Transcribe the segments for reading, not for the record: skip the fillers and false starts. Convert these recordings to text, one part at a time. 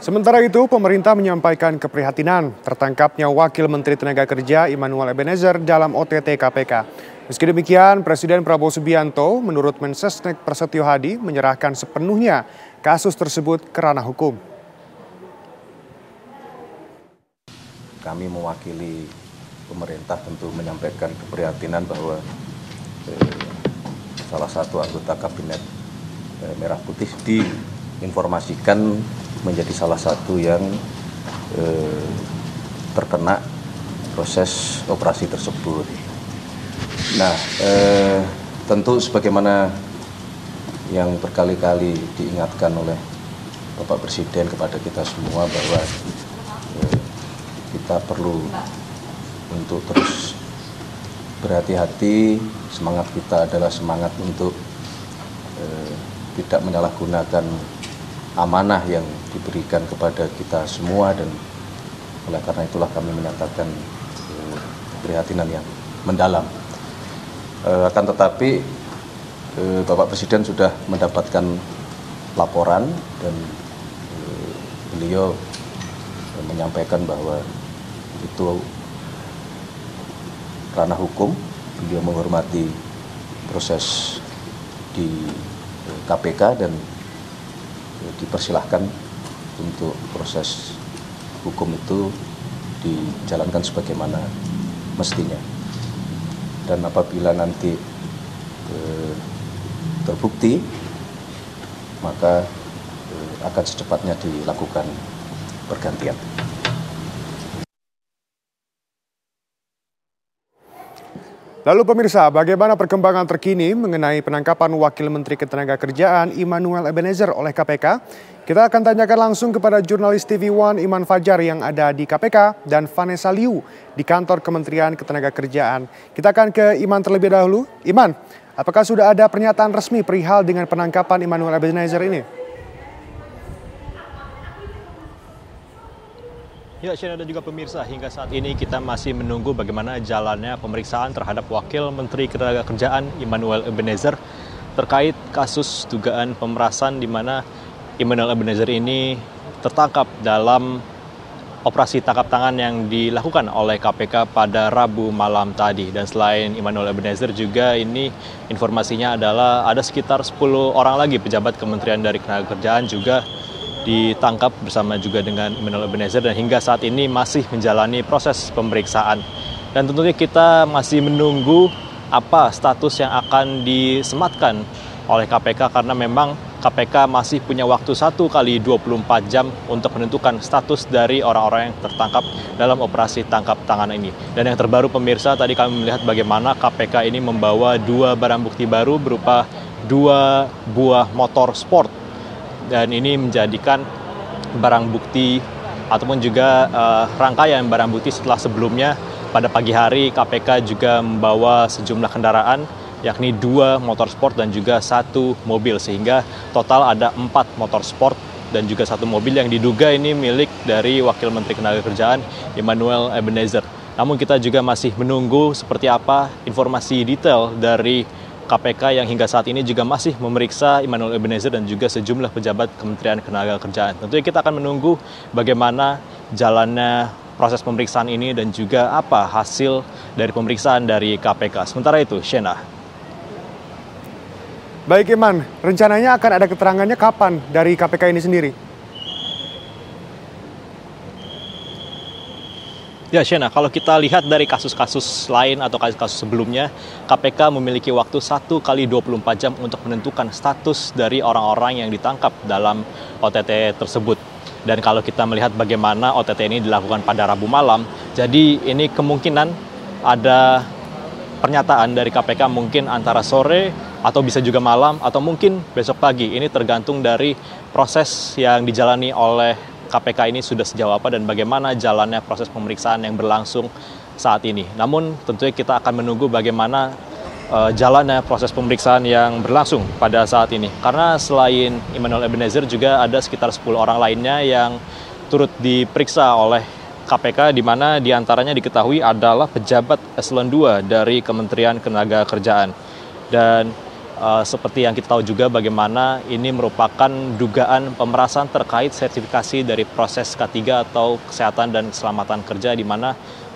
Sementara itu, pemerintah menyampaikan keprihatinan tertangkapnya Wakil Menteri Tenaga Kerja Immanuel Ebenezer dalam OTT KPK. Meski demikian, Presiden Prabowo Subianto menurut Mensesnek Prasetyo Hadi menyerahkan sepenuhnya kasus tersebut ke ranah hukum. Kami mewakili pemerintah tentu menyampaikan keprihatinan bahwa salah satu anggota kabinet Merah Putih diinformasikan menjadi salah satu yang terkena proses operasi tersebut. Nah, tentu sebagaimana yang berkali-kali diingatkan oleh Bapak Presiden kepada kita semua bahwa kita perlu untuk terus berhati-hati. Semangat kita adalah semangat untuk tidak menyalahgunakan amanah yang diberikan kepada kita semua, dan oleh karena itulah kami menyatakan keprihatinan yang mendalam. Akan tetapi Bapak Presiden sudah mendapatkan laporan dan beliau menyampaikan bahwa itu ranah hukum. Beliau menghormati proses di KPK dan dipersilahkan untuk proses hukum itu dijalankan sebagaimana mestinya. Dan apabila nanti terbukti, maka akan secepatnya dilakukan pergantian. Lalu pemirsa, bagaimana perkembangan terkini mengenai penangkapan Wakil Menteri Ketenagakerjaan Immanuel Ebenezer oleh KPK? Kita akan tanyakan langsung kepada jurnalis TV One Iman Fajar yang ada di KPK dan Vanessa Liu di kantor Kementerian Ketenagakerjaan. Kita akan ke Iman terlebih dahulu. Iman, apakah sudah ada pernyataan resmi perihal dengan penangkapan Immanuel Ebenezer ini? Ya, Shena dan juga pemirsa, hingga saat ini kita masih menunggu bagaimana jalannya pemeriksaan terhadap Wakil Menteri Ketenagakerjaan Immanuel Ebenezer terkait kasus dugaan pemerasan di mana Immanuel Ebenezer ini tertangkap dalam operasi tangkap tangan yang dilakukan oleh KPK pada Rabu malam tadi. Dan selain Immanuel Ebenezer juga ini informasinya adalah ada sekitar 10 orang lagi pejabat Kementerian dari Ketenagakerjaan juga ditangkap bersama juga dengan Immanuel Ebenezer dan hingga saat ini masih menjalani proses pemeriksaan. Dan tentunya kita masih menunggu apa status yang akan disematkan oleh KPK karena memang KPK masih punya waktu 1 kali 24 jam untuk menentukan status dari orang-orang yang tertangkap dalam operasi tangkap tangan ini. Dan yang terbaru pemirsa, tadi kami melihat bagaimana KPK ini membawa 2 barang bukti baru berupa 2 buah motor sport. Dan ini menjadikan barang bukti ataupun juga rangkaian barang bukti setelah sebelumnya pada pagi hari KPK juga membawa sejumlah kendaraan yakni 2 motor sport dan juga 1 mobil, sehingga total ada 4 motor sport dan juga 1 mobil yang diduga ini milik dari Wakil Menteri Ketenagakerjaan Immanuel Ebenezer. Namun kita juga masih menunggu seperti apa informasi detail dari KPK yang hingga saat ini juga masih memeriksa Immanuel Ebenezer dan juga sejumlah pejabat Kementerian Ketenagakerjaan. Tentunya kita akan menunggu bagaimana jalannya proses pemeriksaan ini dan juga apa hasil dari pemeriksaan dari KPK. Sementara itu, Shena. Baik Iman, rencananya akan ada keterangannya kapan dari KPK ini sendiri? Ya, Shena, kalau kita lihat dari kasus-kasus lain atau kasus-kasus sebelumnya, KPK memiliki waktu 1 kali 24 jam untuk menentukan status dari orang-orang yang ditangkap dalam OTT tersebut. Dan kalau kita melihat bagaimana OTT ini dilakukan pada Rabu malam, jadi ini kemungkinan ada pernyataan dari KPK mungkin antara sore atau bisa juga malam atau mungkin besok pagi. Ini tergantung dari proses yang dijalani oleh KPK ini sudah sejauh apa dan bagaimana jalannya proses pemeriksaan yang berlangsung saat ini. Namun tentunya kita akan menunggu bagaimana jalannya proses pemeriksaan yang berlangsung pada saat ini. Karena selain Immanuel Ebenezer juga ada sekitar 10 orang lainnya yang turut diperiksa oleh KPK, di mana diantaranya diketahui adalah pejabat eselon 2 dari Kementerian Ketenagakerjaan. Dan seperti yang kita tahu juga bagaimana ini merupakan dugaan pemerasan terkait sertifikasi dari proses K3 atau kesehatan dan keselamatan kerja, di mana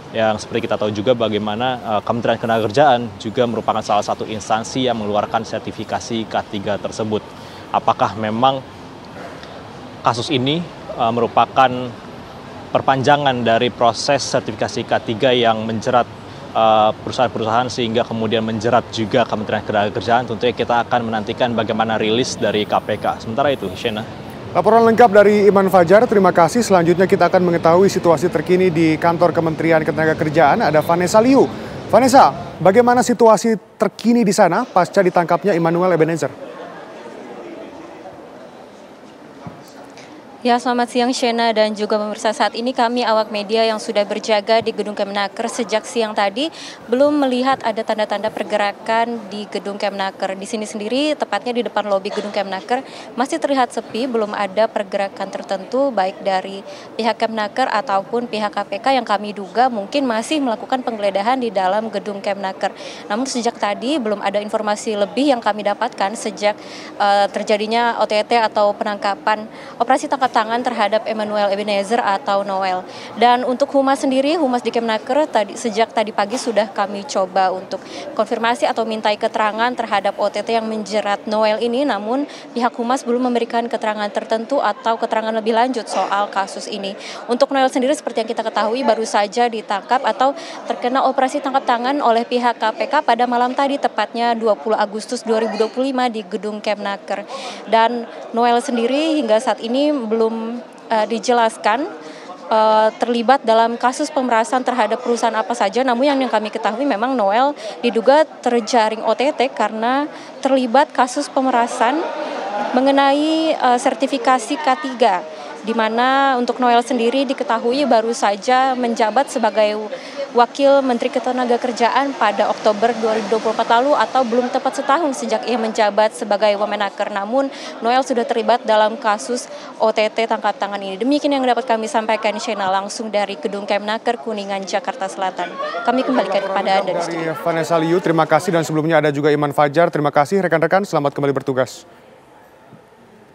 yang seperti kita tahu juga bagaimana Kementerian Ketenagakerjaan juga merupakan salah satu instansi yang mengeluarkan sertifikasi K3 tersebut. Apakah memang kasus ini merupakan perpanjangan dari proses sertifikasi K3 yang menjerat perusahaan-perusahaan sehingga kemudian menjerat juga Kementerian Ketenagakerjaan? Tentunya kita akan menantikan bagaimana rilis dari KPK. Sementara itu, Shena. Laporan lengkap dari Iman Fajar, terima kasih. Selanjutnya kita akan mengetahui situasi terkini di kantor Kementerian Ketenagakerjaan. Ada Vanessa Liu. Vanessa, bagaimana situasi terkini di sana pasca ditangkapnya Immanuel Ebenezer? Ya, selamat siang Shena dan juga pemirsa. Saat ini kami awak media yang sudah berjaga di Gedung Kemenaker sejak siang tadi belum melihat ada tanda-tanda pergerakan di Gedung Kemenaker. Di sini sendiri, tepatnya di depan lobi Gedung Kemenaker, masih terlihat sepi, belum ada pergerakan tertentu baik dari pihak Kemenaker ataupun pihak KPK yang kami duga mungkin masih melakukan penggeledahan di dalam Gedung Kemenaker. Namun sejak tadi belum ada informasi lebih yang kami dapatkan sejak terjadinya OTT atau penangkapan operasi tangkap tangan terhadap Immanuel Ebenezer atau Noel. Dan untuk Humas sendiri, Humas di Kemenaker sejak tadi pagi sudah kami coba untuk konfirmasi atau mintai keterangan terhadap OTT yang menjerat Noel ini, namun pihak Humas belum memberikan keterangan tertentu atau keterangan lebih lanjut soal kasus ini. Untuk Noel sendiri seperti yang kita ketahui baru saja ditangkap atau terkena operasi tangkap tangan oleh pihak KPK pada malam tadi, tepatnya 20 Agustus 2025 di Gedung Kemenaker. Dan Noel sendiri hingga saat ini belum dijelaskan terlibat dalam kasus pemerasan terhadap perusahaan apa saja. Namun yang kami ketahui memang Noel diduga terjaring OTT karena terlibat kasus pemerasan mengenai sertifikasi K3, di mana untuk Noel sendiri diketahui baru saja menjabat sebagai Wakil Menteri Ketenagakerjaan pada Oktober 2024 lalu atau belum tepat setahun sejak ia menjabat sebagai Wamenaker. Namun Noel sudah terlibat dalam kasus OTT tangkap tangan ini. Demikian yang dapat kami sampaikan, Shena, langsung dari Gedung Kemenaker, Kuningan, Jakarta Selatan. Kami kembalikan kepada Anda. Dari Vanessa Liu, terima kasih. Dan sebelumnya ada juga Iman Fajar. Terima kasih rekan-rekan, selamat kembali bertugas.